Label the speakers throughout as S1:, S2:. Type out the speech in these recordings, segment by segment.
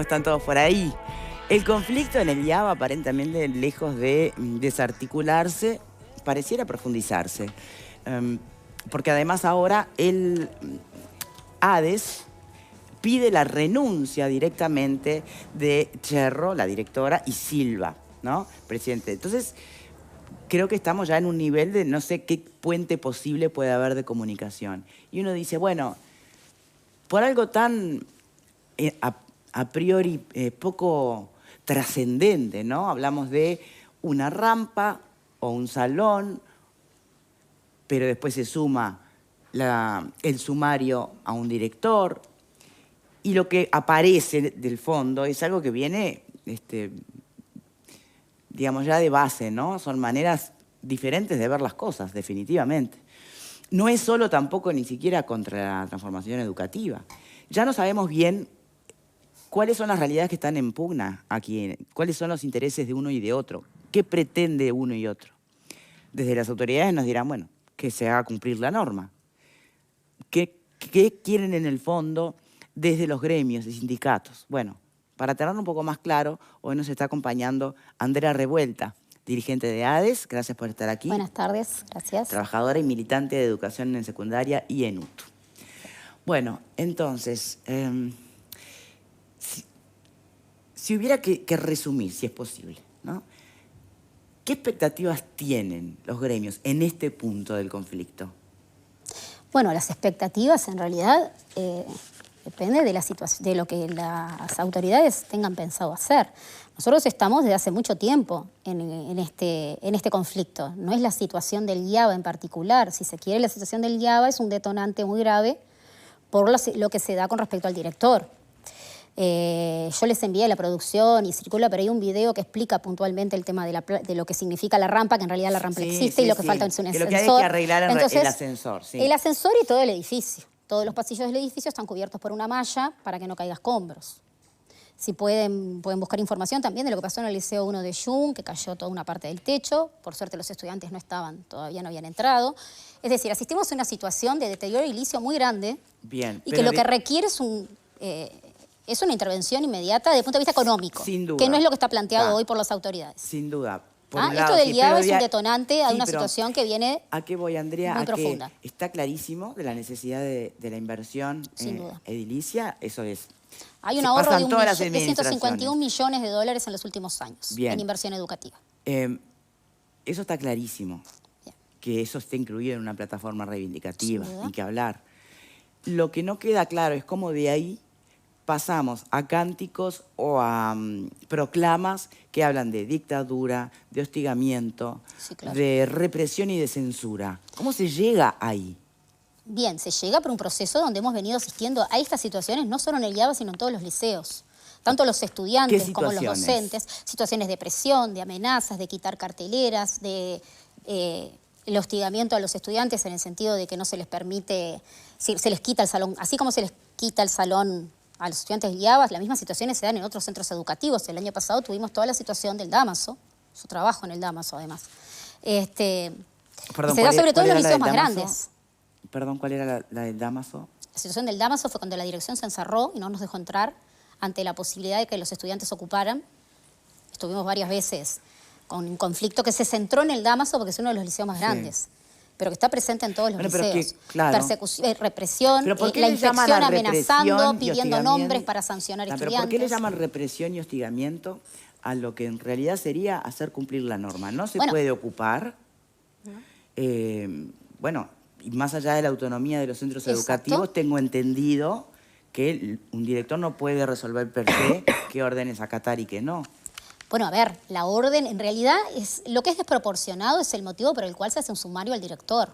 S1: ¿Cómo están todos por ahí? El conflicto en el IABA, aparentemente, lejos de desarticularse, pareciera profundizarse. Porque además ahora el ADES pide la renuncia directamente de Cherro, la directora, y Silva, ¿no? Presidente. Entonces, creo que estamos ya en un nivel de no sé qué puente posible puede haber de comunicación. Y uno dice, bueno, por algo tan a priori poco trascendente, ¿no? Hablamos de una rampa o un salón, pero después se suma el sumario a un director, y lo que aparece del fondo es algo que viene, digamos, ya de base, ¿no? Son maneras diferentes de ver las cosas, definitivamente. No es solo tampoco ni siquiera contra la transformación educativa. Ya no sabemos bien cuáles son las realidades que están en pugna aquí, cuáles son los intereses de uno y de otro, qué pretende uno y otro. Desde las autoridades nos dirán, bueno, que se haga cumplir la norma. ¿Qué quieren en el fondo desde los gremios y sindicatos? Bueno, para tenerlo un poco más claro, hoy nos está acompañando Andrea Revuelta, dirigente de ADES. Gracias por estar aquí.
S2: Buenas tardes, gracias.
S1: Trabajadora y militante de educación en secundaria y en UTU. Bueno, entonces, si hubiera que resumir, si es posible, ¿no? ¿Qué expectativas tienen los gremios en este punto del conflicto?
S2: Bueno, las expectativas en realidad depende de la situación, de lo que las autoridades tengan pensado hacer. Nosotros estamos desde hace mucho tiempo en este conflicto. No es la situación del IABA en particular. Si se quiere, la situación del IABA es un detonante muy grave por lo que se da con respecto al director. Yo les envié a la producción y circula por ahí un video que explica puntualmente el tema de lo que significa la rampa, que en realidad la rampa existe y lo que falta es un ascensor.
S1: Que lo que hay que arreglar el ascensor. Sí.
S2: El ascensor y todo el edificio. Todos los pasillos del edificio están cubiertos por una malla para que no caiga escombros. Si pueden buscar información también de lo que pasó en el Liceo 1 de Jung, que cayó toda una parte del techo. Por suerte los estudiantes todavía no habían entrado. Es decir, asistimos a una situación de deterioro edilicio muy grande.
S1: Bien,
S2: y que lo que requiere es una intervención inmediata desde el punto de vista económico.
S1: Sin duda.
S2: Que no es lo que está planteado hoy por las autoridades.
S1: Sin duda.
S2: Esto del IABA es un detonante a una situación que viene
S1: ¿a qué voy, Andrea?
S2: muy profunda.
S1: Que está clarísimo de la necesidad de la inversión edilicia, eso es.
S2: Hay un ahorro de 151 millones de dólares en los últimos años en inversión educativa.
S1: Eso está clarísimo. Bien. Que eso esté incluido en una plataforma reivindicativa, ni que hablar. Lo que no queda claro es cómo de ahí pasamos a cánticos o a proclamas que hablan de dictadura, de hostigamiento, de represión y de censura. ¿Cómo se llega ahí?
S2: Bien, se llega por un proceso donde hemos venido asistiendo a estas situaciones, no solo en el IABA, sino en todos los liceos. Tanto los estudiantes como los docentes. Situaciones de presión, de amenazas, de quitar carteleras, de el hostigamiento a los estudiantes en el sentido de que no se les permite, se les quita el salón, así como se les quita el salón a los estudiantes del IABA, las mismas situaciones se dan en otros centros educativos. El año pasado tuvimos toda la situación del Damaso, su trabajo en el Damaso además.
S1: Perdón,
S2: se da sobre todo en los liceos más grandes.
S1: Perdón, ¿cuál era la del Damaso?
S2: La situación del Damaso fue cuando la dirección se encerró y no nos dejó entrar ante la posibilidad de que los estudiantes ocuparan. Estuvimos varias veces con un conflicto que se centró en el Damaso porque es uno de los liceos más grandes, pero que está presente en todos los liceos. Persecución, represión, la inspección amenazando, pidiendo nombres para sancionar estudiantes.
S1: ¿Pero por qué le llaman represión y hostigamiento a lo que en realidad sería hacer cumplir la norma? No se puede ocupar, bueno, y más allá de la autonomía de los centros educativos, tengo entendido que un director no puede resolver per se qué órdenes acatar y qué no.
S2: Bueno, a ver, la orden en realidad lo que es desproporcionado es el motivo por el cual se hace un sumario al director.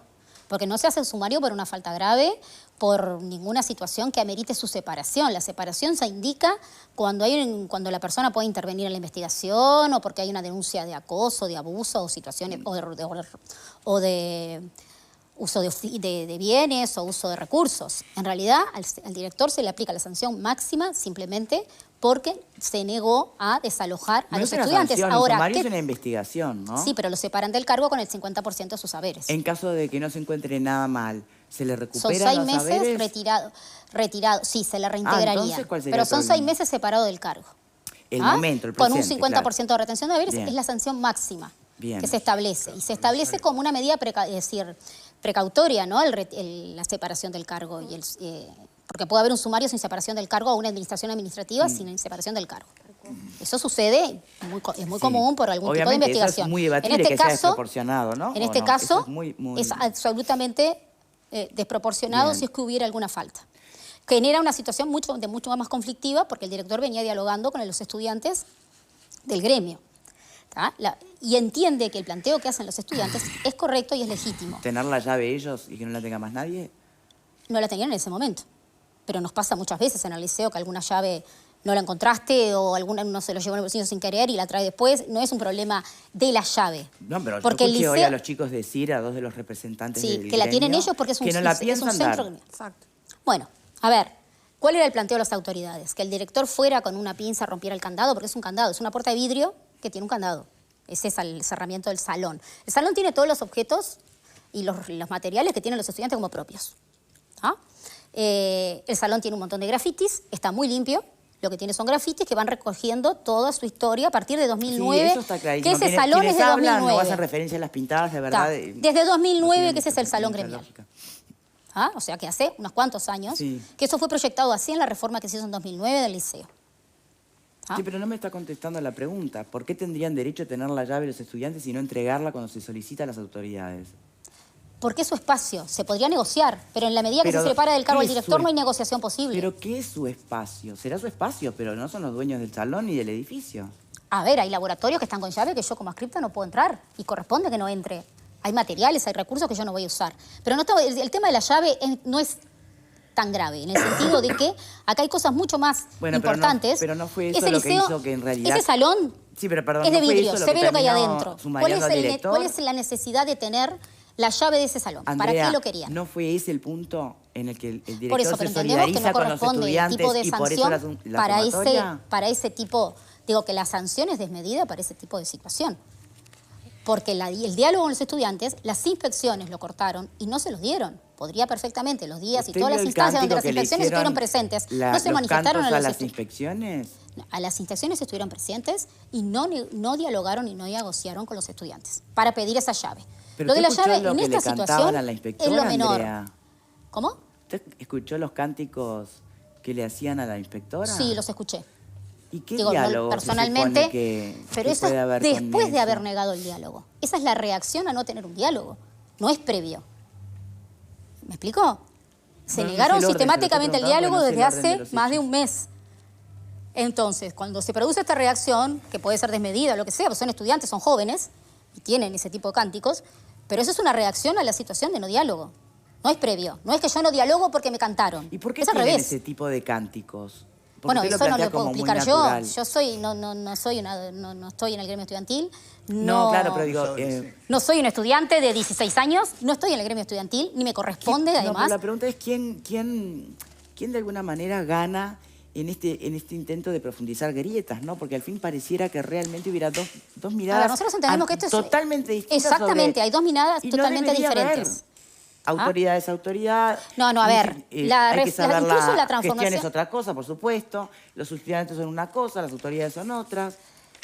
S2: Porque no se hace un sumario por una falta grave, por ninguna situación que amerite su separación. La separación se indica cuando la persona puede intervenir en la investigación o porque hay una denuncia de acoso, de abuso o situaciones o de uso de bienes o uso de recursos. En realidad, al director se le aplica la sanción máxima simplemente porque se negó a desalojar a
S1: No
S2: los
S1: es una
S2: estudiantes.
S1: sanción,
S2: Ahora,
S1: un sumario es una investigación, ¿no?
S2: Sí, pero lo separan del cargo con el 50% de sus saberes.
S1: En caso de que no se encuentre nada mal, ¿se le
S2: Son
S1: recuperan
S2: 6
S1: los
S2: meses
S1: saberes?
S2: retirado. Sí, se le reintegraría.
S1: Entonces, ¿cuál sería
S2: pero
S1: el
S2: son
S1: problema?
S2: 6 meses separado del cargo.
S1: El momento, el
S2: Con
S1: presente,
S2: un 50% de retención de haberes
S1: Bien.
S2: es la sanción máxima
S1: Bien.
S2: que se establece. Y se establece como una medida precautoria, ¿no? La separación del cargo. Porque puede haber un sumario sin separación del cargo o una administración administrativa sin separación del cargo. Eso sucede, es muy común por algún tipo de
S1: Obviamente,
S2: investigación.
S1: eso es muy debatible que sea desproporcionado, ¿no?
S2: En este
S1: ¿O no?
S2: caso,
S1: Eso es
S2: es absolutamente desproporcionado
S1: Bien.
S2: si es que hubiera alguna falta. Genera una situación de mucho más conflictiva porque el director venía dialogando con los estudiantes del gremio. Y entiende que el planteo que hacen los estudiantes es correcto y es legítimo.
S1: ¿Tener la llave ellos y que no la tenga más nadie?
S2: No la tenían en ese momento, pero nos pasa muchas veces en el liceo que alguna llave no la encontraste o alguna no se lo llevó en el bolsillo sin querer y la trae después. No es un problema de la llave.
S1: No, pero
S2: porque
S1: yo escuché hoy a los chicos decir, a dos de los representantes del
S2: que la tienen
S1: gremio,
S2: ellos porque es un,
S1: que no la
S2: es un
S1: piensan
S2: centro
S1: dar.
S2: gremial. Exacto. Bueno, a ver, ¿cuál era el planteo de las autoridades? Que el director fuera con una pinza, rompiera el candado, porque es un candado, es una puerta de vidrio que tiene un candado. Ese es el cerramiento del salón. El salón tiene todos los objetos y los materiales que tienen los estudiantes como propios. El salón tiene un montón de grafitis, está muy limpio. Lo que tiene son grafitis que van recogiendo toda su historia a partir de 2009.
S1: Sí, eso está clarísimo.
S2: Que ese salón es de 2009.
S1: No hacen referencia a las pintadas, de verdad.
S2: Desde 2009
S1: no
S2: que ese es el salón gremial. O sea que hace unos cuantos años, que eso fue proyectado así en la reforma que se hizo en 2009 del liceo.
S1: Sí, pero no me está contestando la pregunta. ¿Por qué tendrían derecho a tener la llave los estudiantes y no entregarla cuando se solicita a las autoridades?
S2: Porque es su espacio, se podría negociar, pero en la medida que se separa del cargo al director no hay negociación posible.
S1: ¿Pero qué es su espacio? Será su espacio, pero no son los dueños del salón ni del edificio.
S2: A ver, hay laboratorios que están con llave que yo como adscripta no puedo entrar y corresponde que no entre. Hay materiales, hay recursos que yo no voy a usar. Pero no el tema de la llave no es tan grave, en el sentido de que acá hay cosas mucho más importantes.
S1: Pero no fue eso lo que hizo que en realidad...
S2: Ese salón
S1: sí, pero perdón,
S2: es de
S1: no fue
S2: vidrio,
S1: eso
S2: se ve lo que hay
S1: terminó
S2: adentro. ¿Cuál es la necesidad de tener la llave de ese salón?
S1: Andrea,
S2: ¿para qué lo querían?
S1: ¿No fue ese el punto en el que el director
S2: por eso,
S1: se
S2: pero entendemos que
S1: solidariza
S2: no
S1: con los
S2: corresponde el
S1: estudiantes
S2: tipo de
S1: y por eso
S2: sanción
S1: la
S2: para ese tipo... Digo que la sanción es desmedida para ese tipo de situación. Porque el diálogo con los estudiantes, las inspecciones lo cortaron y no se los dieron. Podría perfectamente los días y todas las instancias donde las inspecciones estuvieron presentes no se manifestaron a
S1: las inspecciones.
S2: A las inspecciones estuvieron presentes y no dialogaron y no negociaron con los estudiantes para pedir esa llave.
S1: Pero
S2: lo de la llave
S1: lo
S2: en
S1: que
S2: esta
S1: le cantaban
S2: situación
S1: a la inspectora,
S2: es lo menor.
S1: Andrea.
S2: ¿Cómo?
S1: ¿Usted escuchó los cánticos que le hacían a la inspectora?
S2: Sí, los escuché.
S1: ¿Y qué diálogo
S2: personalmente,
S1: se supone que
S2: pero eso
S1: puede haber
S2: después de haber negado el diálogo. Esa es la reacción a no tener un diálogo. No es previo. ¿Me explico? Se negaron sistemáticamente el diálogo desde hace más de un mes. Entonces, cuando se produce esta reacción, que puede ser desmedida, lo que sea, porque son estudiantes, son jóvenes y tienen ese tipo de cánticos, pero eso es una reacción a la situación de no diálogo. No es previo. No es que yo no dialogo porque me cantaron.
S1: ¿Y por qué
S2: es al
S1: tienen
S2: revés.
S1: ese tipo de cánticos?
S2: Bueno, eso no lo puedo explicar yo.
S1: Natural.
S2: Yo soy, no estoy en el gremio estudiantil.
S1: No, claro, pero digo...
S2: no soy un estudiante de 16 años, no estoy en el gremio estudiantil, ni me corresponde, además.
S1: No, pero la pregunta es ¿quién de alguna manera gana en este intento de profundizar grietas, ¿no? Porque al fin pareciera que realmente hubiera dos miradas...
S2: A ver, nosotros entendemos que esto es...
S1: totalmente distintas.
S2: Exactamente, hay dos miradas totalmente diferentes.
S1: Autoridad es autoridad.
S2: No, a ver,
S1: hay que saber
S2: incluso la
S1: gestión
S2: transformación...
S1: es otra cosa, por supuesto. Los estudiantes son una cosa, las autoridades son otras.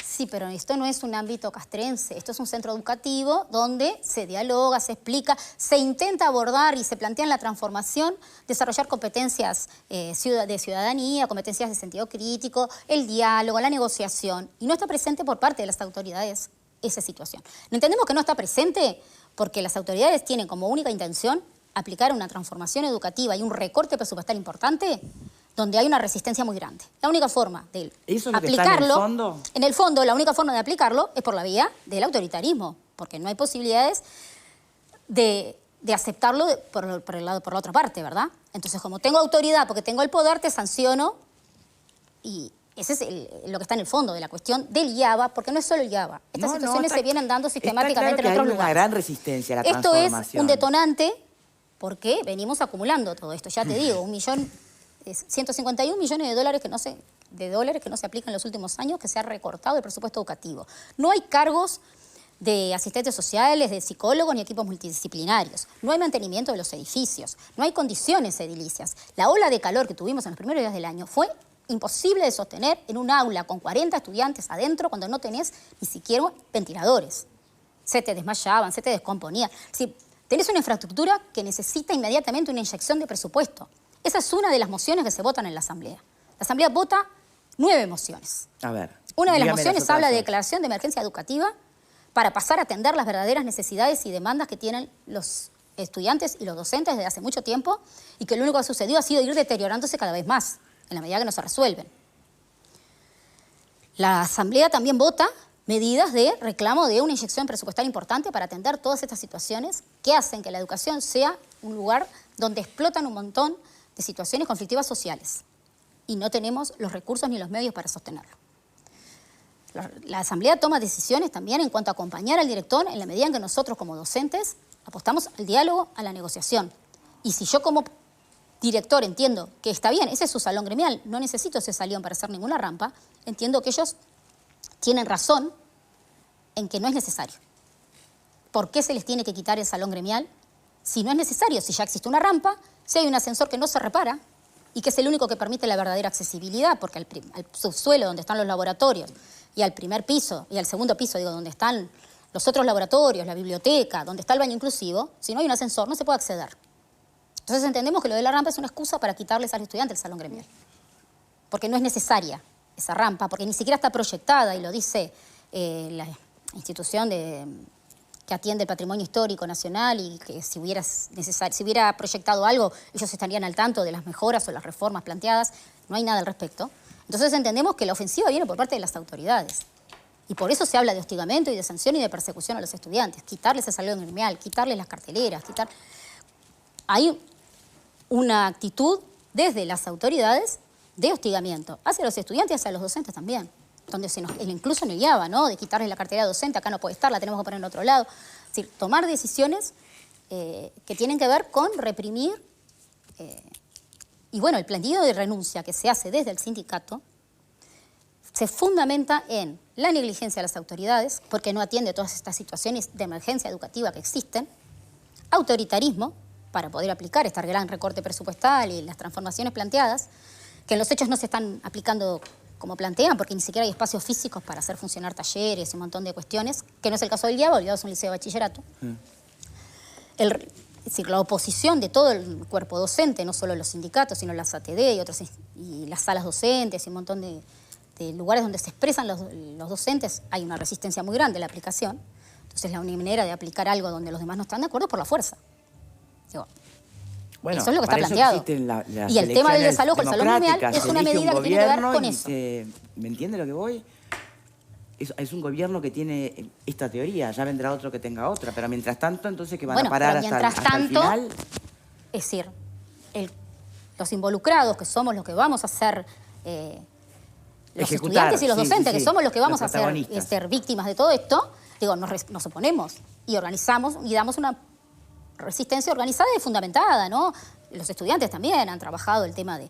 S2: Sí, pero esto no es un ámbito castrense, esto es un centro educativo donde se dialoga, se explica, se intenta abordar y se plantea en la transformación, desarrollar competencias de ciudadanía, competencias de sentido crítico, el diálogo, la negociación, y no está presente por parte de las autoridades esa situación. Entendemos que no está presente porque las autoridades tienen como única intención aplicar una transformación educativa y un recorte presupuestal importante donde hay una resistencia muy grande. La única forma de
S1: ¿Eso es lo
S2: aplicarlo,
S1: que está en el fondo?
S2: En el fondo, la única forma de aplicarlo es por la vía del autoritarismo, porque no hay posibilidades de aceptarlo por la otra parte, ¿verdad? Entonces, como tengo autoridad, porque tengo el poder, te sanciono, y ese es lo que está en el fondo de la cuestión del IABA, porque no es solo el IABA. Estas situaciones se vienen dando sistemáticamente en otros lugares.
S1: Hay una gran resistencia a la
S2: transformación. Esto es un detonante porque venimos acumulando todo esto. Ya te digo, 151 millones de dólares que no se de dólares que no se aplican en los últimos años, que se ha recortado el presupuesto educativo. No hay cargos de asistentes sociales, de psicólogos ni equipos multidisciplinarios. No hay mantenimiento de los edificios. No hay condiciones edilicias. La ola de calor que tuvimos en los primeros días del año fue imposible de sostener en un aula con 40 estudiantes adentro cuando no tenés ni siquiera ventiladores. Se te desmayaban, se te descomponían. Si tenés una infraestructura que necesita inmediatamente una inyección de presupuesto. Esa es una de las mociones que se votan en la Asamblea. La Asamblea vota 9 mociones.
S1: A ver.
S2: Una de las mociones habla de declaración de emergencia educativa para pasar a atender las verdaderas necesidades y demandas que tienen los estudiantes y los docentes desde hace mucho tiempo y que lo único que ha sucedido ha sido ir deteriorándose cada vez más, en la medida que no se resuelven. La Asamblea también vota medidas de reclamo de una inyección presupuestaria importante para atender todas estas situaciones que hacen que la educación sea un lugar donde explotan un montón de situaciones conflictivas sociales y no tenemos los recursos ni los medios para sostenerlo. La Asamblea toma decisiones también en cuanto a acompañar al director en la medida en que nosotros como docentes apostamos al diálogo, a la negociación. Y si yo como director entiendo que está bien, ese es su salón gremial, no necesito ese salón para hacer ninguna rampa, entiendo que ellos tienen razón en que no es necesario. ¿Por qué se les tiene que quitar el salón gremial si no es necesario? Si ya existe una rampa, si hay un ascensor que no se repara y que es el único que permite la verdadera accesibilidad, porque al subsuelo donde están los laboratorios y al primer piso y al segundo piso, digo, donde están los otros laboratorios, la biblioteca, donde está el baño inclusivo, si no hay un ascensor no se puede acceder. Entonces entendemos que lo de la rampa es una excusa para quitarles al estudiante el salón gremial. Porque no es necesaria esa rampa, porque ni siquiera está proyectada, y lo dice la institución que atiende el patrimonio histórico nacional, y que si hubiera proyectado algo, ellos estarían al tanto de las mejoras o las reformas planteadas. No hay nada al respecto. Entonces entendemos que la ofensiva viene por parte de las autoridades. Y por eso se habla de hostigamiento y de sanción y de persecución a los estudiantes. Quitarles el salón gremial, quitarles las carteleras, Hay una actitud desde las autoridades de hostigamiento hacia los estudiantes y hacia los docentes también. Donde incluso en el IABA, ¿no? De quitarles la cartera docente, acá no puede estar, la tenemos que poner en otro lado. Es decir, tomar decisiones que tienen que ver con reprimir. Y bueno, el planteo de renuncia que se hace desde el sindicato se fundamenta en la negligencia de las autoridades, porque no atiende todas estas situaciones de emergencia educativa que existen, autoritarismo, para poder aplicar este gran recorte presupuestal y las transformaciones planteadas, que en los hechos no se están aplicando como plantean, porque ni siquiera hay espacios físicos para hacer funcionar talleres y un montón de cuestiones, que no es el caso del IABA, el IABA es un liceo de bachillerato. Es decir, la oposición de todo el cuerpo docente, no solo los sindicatos, sino las ATD y las salas docentes y un montón de lugares donde se expresan los docentes, hay una resistencia muy grande a la aplicación. Entonces la única manera de aplicar algo donde los demás no están de acuerdo es por la fuerza. Digo,
S1: bueno,
S2: eso es lo que está planteado. Y el tema del desalojo, el salón gremial, es una medida que tiene que ver con eso.
S1: ¿Me entiende lo que voy? Es un gobierno que tiene esta teoría, ya vendrá otro que tenga otra, pero mientras tanto, entonces, que van a parar hasta el final.
S2: Es decir, los involucrados, que somos los que vamos a ser los estudiantes y los docentes, que somos los que vamos a ser víctimas de todo esto, digo, nos oponemos y organizamos y damos una resistencia organizada y fundamentada, ¿no? Los estudiantes también han trabajado el tema de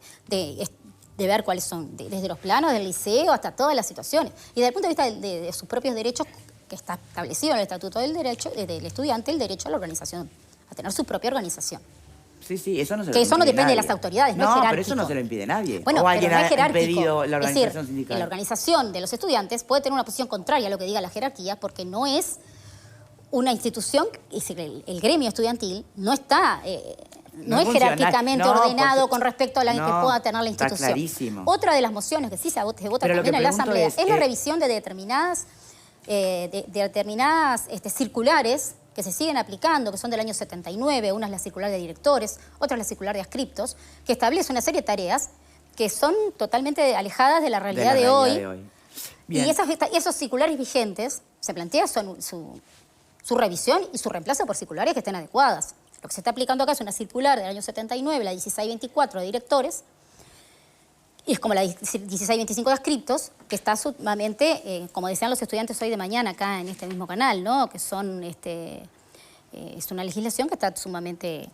S2: ver cuáles son, desde los planos del liceo hasta todas las situaciones. Y desde el punto de vista de sus propios derechos, que está establecido en el Estatuto del Estudiante, el derecho a la organización, a tener su propia organización.
S1: Sí, eso no se lo impide.
S2: Que eso no depende de las autoridades, no es jerárquico.
S1: No, pero eso no se lo impide nadie.
S2: Bueno,
S1: o alguien
S2: pero no es
S1: ha impedido la organización sindical.
S2: La organización de los estudiantes puede tener una posición contraria a lo que diga la jerarquía, porque no es una institución, es decir, el gremio estudiantil no está... no es jerárquicamente ordenado con respecto a la que pueda tener la institución. Está
S1: clarísimo.
S2: Otra de las mociones que sí se vota también en la Asamblea es la revisión de determinadas circulares que se siguen aplicando, que son del año 79, una es la circular de directores, otra es la circular de adscriptos, que establece una serie de tareas que son totalmente alejadas de la realidad de hoy.
S1: Bien.
S2: Y esos circulares vigentes se plantea su revisión y su reemplazo por circulares que estén adecuadas. Lo que se está aplicando acá es una circular del año 79, la 1624 de directores, y es como la 1625 de adscriptos, que está sumamente, como decían los estudiantes hoy de mañana acá en este mismo canal, ¿no? Que son es una legislación que está sumamente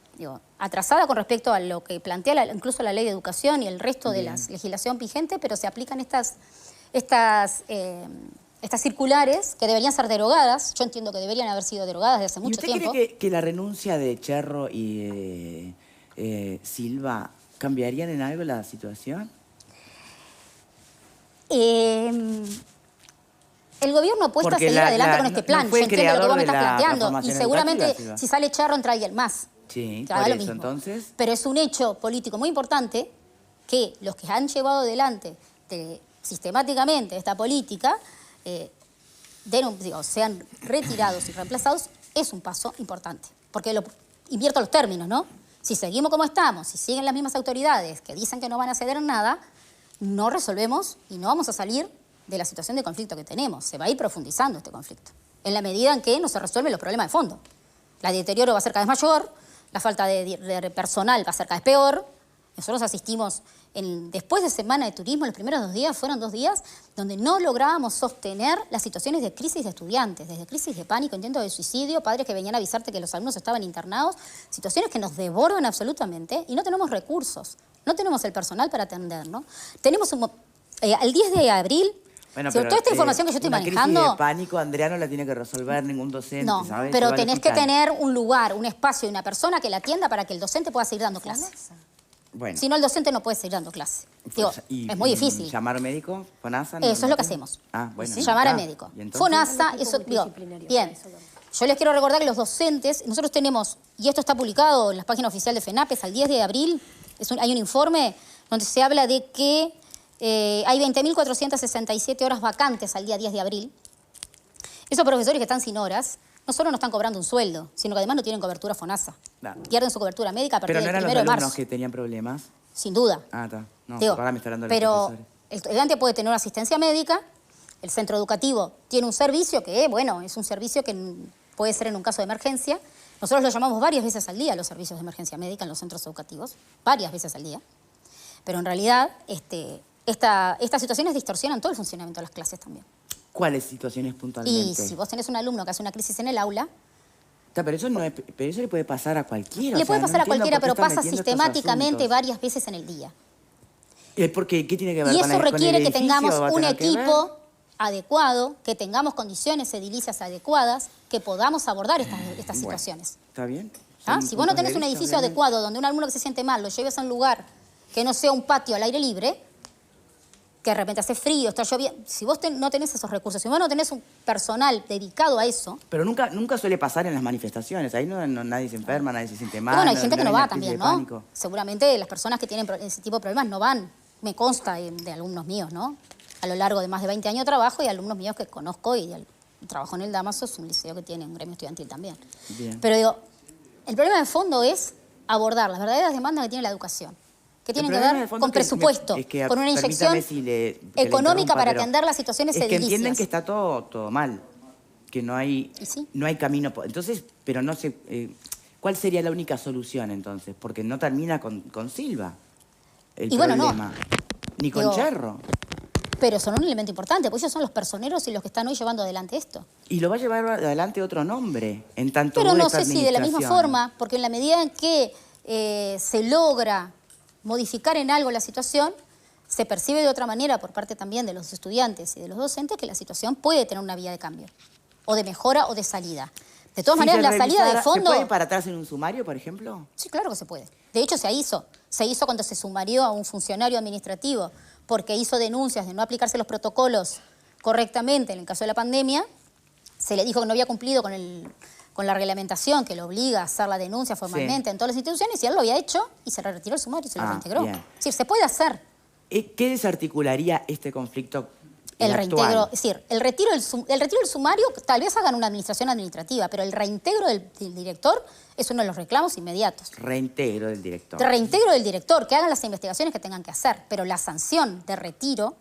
S2: atrasada con respecto a lo que plantea incluso la Ley de Educación y el resto de la legislación vigente, pero se aplican estas circulares que deberían ser derogadas. Yo entiendo que deberían haber sido derogadas desde hace mucho tiempo.
S1: ¿Y usted cree que la renuncia de Cherro y Silva cambiarían en algo la situación?
S2: El gobierno apuesta a seguir adelante con este plan.
S1: No fue
S2: yo entiendo lo que vos me estás
S1: la
S2: planteando. Y seguramente si sale Cherro entra alguien más.
S1: Sí,
S2: por
S1: eso,
S2: mismo.
S1: Entonces.
S2: Pero es un hecho político muy importante que los que han llevado adelante sistemáticamente esta política sean retirados y reemplazados, es un paso importante. Porque invierto los términos, ¿no? Si seguimos como estamos, si siguen las mismas autoridades que dicen que no van a ceder en nada, no resolvemos y no vamos a salir de la situación de conflicto que tenemos. Se va a ir profundizando este conflicto, en la medida en que no se resuelven los problemas de fondo. El deterioro va a ser cada vez mayor, la falta de personal va a ser cada vez peor. Nosotros asistimos, después de Semana de Turismo, los primeros 2 días fueron 2 días donde no lográbamos sostener las situaciones de crisis de estudiantes, desde crisis de pánico, intento de suicidio, padres que venían a avisarte que los alumnos estaban internados, situaciones que nos debordan absolutamente y no tenemos recursos, no tenemos el personal para atender, ¿no? Tenemos el 10 de abril...
S1: Bueno,
S2: toda esta información que yo estoy manejando...
S1: Una crisis de pánico, Andrea, no la tiene que resolver ningún docente,
S2: no,
S1: ¿sabes?
S2: pero tenés que tener un lugar, un espacio y una persona que la atienda para que el docente pueda seguir dando clases.
S1: Bueno.
S2: Si no, el docente no puede seguir dando clases. Es muy difícil.
S1: ¿Llamar médico? ¿FONASA?
S2: Eso es lo que hacemos.
S1: Ah, bueno.
S2: ¿Sí? Llamar al médico. FONASA, eso... bien. Yo les quiero recordar que los docentes, nosotros tenemos, y esto está publicado en la página oficial de FENAPES al 10 de abril, hay un informe donde se habla de que hay 20.467 horas vacantes al día 10 de abril. Esos profesores que están sin horas, no solo no están cobrando un sueldo, sino que además no tienen cobertura FONASA. Claro. Pierden su cobertura médica a partir del 1 de marzo.
S1: ¿Pero no eran los alumnos que tenían problemas?
S2: Sin duda.
S1: Ah, está. No,
S2: ahora
S1: me está hablando de
S2: pero
S1: los profesores.
S2: El estudiante puede tener una asistencia médica, el centro educativo tiene un servicio que, bueno, es un servicio que puede ser en un caso de emergencia. Nosotros lo llamamos varias veces al día, los servicios de emergencia médica en los centros educativos, varias veces al día. Pero en realidad, estas situaciones distorsionan todo el funcionamiento de las clases también.
S1: ¿Cuáles situaciones puntualmente?
S2: Y si vos tenés un alumno que hace una crisis en el aula...
S1: Pero eso le puede pasar a cualquiera.
S2: Le puede pasar a cualquiera, pero pasa sistemáticamente varias veces en el día.
S1: Porque, ¿qué tiene que ver
S2: y
S1: con
S2: eso requiere
S1: con el
S2: que tengamos un
S1: edificio?
S2: equipo adecuado, que tengamos condiciones edilicias adecuadas, que podamos abordar estas situaciones.
S1: ¿Está bien?
S2: Si vos no tenés un edificio adecuado donde un alumno que se siente mal lo lleves a un lugar que no sea un patio al aire libre, que de repente hace frío, está lloviendo. Si vos no tenés esos recursos, si vos no tenés un personal dedicado a eso...
S1: Pero nunca suele pasar en las manifestaciones. Ahí nadie se enferma, nadie se siente mal.
S2: Bueno, hay gente que no va también, ¿no? Seguramente las personas que tienen ese tipo de problemas no van. Me consta de alumnos míos, ¿no? A lo largo de más de 20 años de trabajo y alumnos míos que conozco y trabajo en el Damaso, es un liceo que tiene un gremio estudiantil también.
S1: Bien.
S2: Pero digo, el problema de fondo es abordar las verdaderas demandas que tiene la educación. Que tienen que ver con presupuesto, con una inyección económica para atender las situaciones edilicias.
S1: Que entienden que está todo mal, que no hay camino. Entonces, pero no sé, ¿cuál sería la única solución entonces? Porque no termina con Silva el problema.
S2: Bueno, no.
S1: Ni con Cherro.
S2: Pero son un elemento importante, porque ellos son los personeros y los que están hoy llevando adelante esto.
S1: Y lo va a llevar adelante otro nombre, en tanto
S2: pero no sé si de la misma forma, porque en la medida en que se logra modificar en algo la situación, se percibe de otra manera por parte también de los estudiantes y de los docentes que la situación puede tener una vía de cambio, o de mejora o de salida. De todas maneras, la salida de fondo...
S1: ¿Se puede ir para atrás en un sumario, por ejemplo?
S2: Sí, claro que se puede. De hecho, se hizo. Se hizo cuando se sumarió a un funcionario administrativo porque hizo denuncias de no aplicarse los protocolos correctamente en el caso de la pandemia. Se le dijo que no había cumplido con la reglamentación que lo obliga a hacer la denuncia formalmente en todas las instituciones, y él lo había hecho y se le retiró el sumario y se lo reintegró. Sí, se puede hacer.
S1: ¿Qué desarticularía este conflicto
S2: el reintegro? Es decir, el retiro del sumario, tal vez hagan una administración administrativa, pero el reintegro del director es uno de los reclamos inmediatos.
S1: Reintegro del director.
S2: Reintegro del director, que hagan las investigaciones que tengan que hacer, pero la sanción de retiro,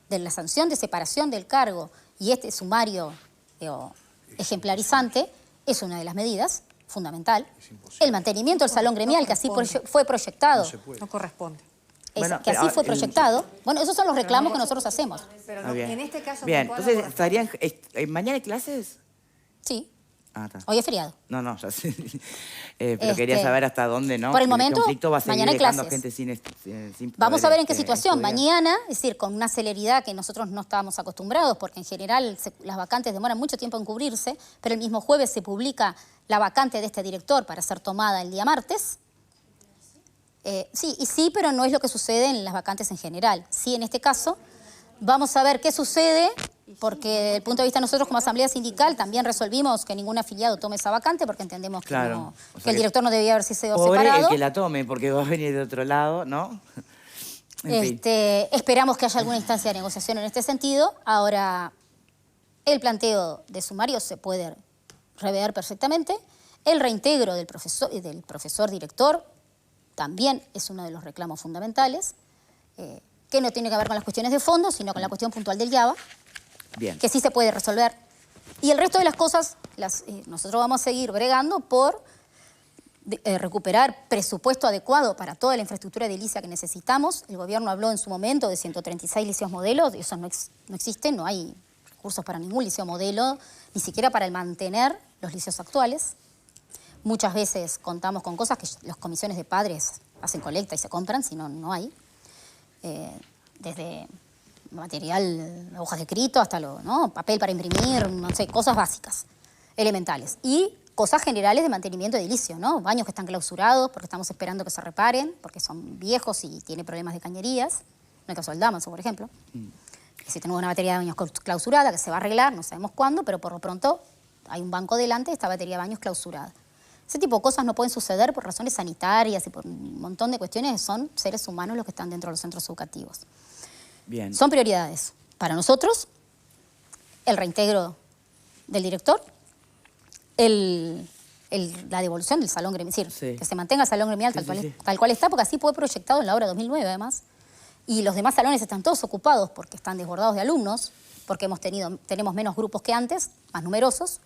S2: la sanción de separación del cargo y este sumario ejemplarizante es una de las medidas fundamental. El mantenimiento del salón gremial, que así fue proyectado.
S3: No corresponde.
S2: Que así fue proyectado. Bueno, esos son los reclamos que nosotros hacemos.
S3: Pero en este caso...
S1: Bien, entonces, ¿mañana hay clases?
S2: Sí.
S1: Ah, está.
S2: Hoy es feriado.
S1: No, ya sé. Pero quería saber hasta dónde, ¿no?
S2: Por el momento,
S1: conflicto va a seguir
S2: mañana hay
S1: dejando
S2: clases.
S1: gente sin
S2: Vamos a ver en qué
S1: poder,
S2: situación.
S1: estudiar.
S2: Mañana, es decir, con una celeridad que nosotros no estábamos acostumbrados, porque en general las vacantes demoran mucho tiempo en cubrirse, pero el mismo jueves se publica la vacante de este director para ser tomada el día martes. Sí, pero no es lo que sucede en las vacantes en general. Sí, en este caso, vamos a ver qué sucede, porque desde el punto de vista de nosotros como asamblea sindical también resolvimos que ningún afiliado tome esa vacante porque entendemos que,
S1: Claro,
S2: que el director no debía haber sido
S1: pobre
S2: separado.
S1: el que la tome, porque va a venir de otro lado, ¿no? En fin.
S2: Esperamos que haya alguna instancia de negociación en este sentido. Ahora, el planteo de sumario se puede rever perfectamente. El reintegro del profesor director también es uno de los reclamos fundamentales, que no tiene que ver con las cuestiones de fondo, sino con la cuestión puntual del IABA,
S1: Bien.
S2: que sí se puede resolver. Y el resto de las cosas, nosotros vamos a seguir bregando por recuperar presupuesto adecuado para toda la infraestructura de edilicia que necesitamos. El gobierno habló en su momento de 136 liceos modelos, y eso no existe, no hay recursos para ningún liceo modelo, ni siquiera para el mantener los liceos actuales. Muchas veces contamos con cosas que las comisiones de padres hacen colecta y se compran, si no, no hay. Desde material, hojas de escrito, hasta papel para imprimir, no sé, cosas básicas, elementales. Y cosas generales de mantenimiento edilicio, ¿no? Baños que están clausurados porque estamos esperando que se reparen, porque son viejos y tienen problemas de cañerías. En el caso del Damaso, por ejemplo. Si tenemos una batería de baños clausurada, que se va a arreglar, no sabemos cuándo, pero por lo pronto hay un banco delante de esta batería de baños clausurada. Ese tipo de cosas no pueden suceder por razones sanitarias y por un montón de cuestiones. Son seres humanos los que están dentro de los centros educativos.
S1: Bien.
S2: Son prioridades. Para nosotros, el reintegro del director, la devolución del salón gremial, es decir, que se mantenga el salón gremial tal cual está, porque así fue proyectado en la obra 2009 además. Y los demás salones están todos ocupados porque están desbordados de alumnos, porque tenemos menos grupos que antes, más numerosos,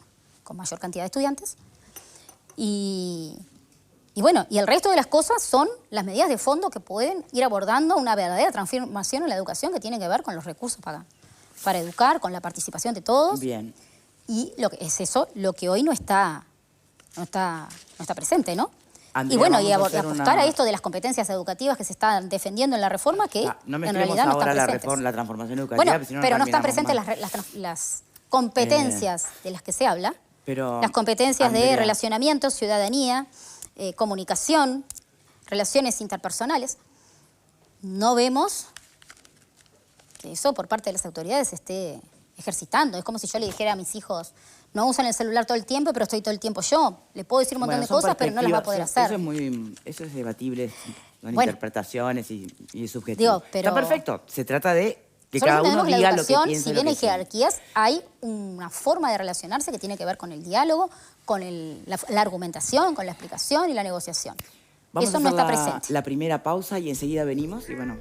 S2: con mayor cantidad de estudiantes. Y bueno, y el resto de las cosas son las medidas de fondo que pueden ir abordando una verdadera transformación en la educación que tiene que ver con los recursos para educar, con la participación de todos.
S1: Bien.
S2: Y es eso lo que hoy no está presente, ¿no?
S1: Andrea,
S2: y bueno, y
S1: apostar
S2: a esto de las competencias educativas que se están defendiendo en la reforma, que
S1: no
S2: en realidad no están presentes.
S1: la transformación educativa,
S2: Bueno, pero no están presentes las competencias de las que se habla. Las competencias de
S1: Andrea,
S2: relacionamiento, ciudadanía, comunicación, relaciones interpersonales. No vemos que eso por parte de las autoridades se esté ejercitando. Es como si yo le dijera a mis hijos, no usan el celular todo el tiempo, pero estoy todo el tiempo yo. Le puedo decir un montón de cosas, pero no las va a poder hacer.
S1: Eso es debatible, son
S2: Bueno,
S1: interpretaciones y subjetivo.
S2: pero
S1: está perfecto, se trata de que
S2: nosotros
S1: cada uno
S2: entendemos
S1: diga
S2: la
S1: lo que
S2: educación,
S1: piensa.
S2: si
S1: y lo
S2: bien hay
S1: que siente.
S2: jerarquías, hay una forma de relacionarse que tiene que ver con el diálogo, con la argumentación, con la explicación y la negociación.
S1: Vamos
S2: Eso
S1: a
S2: no
S1: hacer
S2: está presente.
S1: la primera pausa y enseguida venimos y bueno,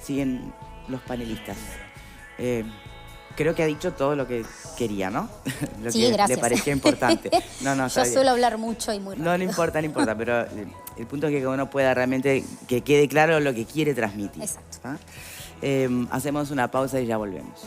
S1: siguen los panelistas. Creo que ha dicho todo lo que quería, ¿no? Lo
S2: Sí,
S1: que
S2: gracias.
S1: le parecía importante. No,
S2: Yo suelo hablar mucho y muy rápido.
S1: No importa, pero el punto es que uno pueda realmente que quede claro lo que quiere transmitir.
S2: Exacto.
S1: ¿Ah? Hacemos una pausa y ya volvemos.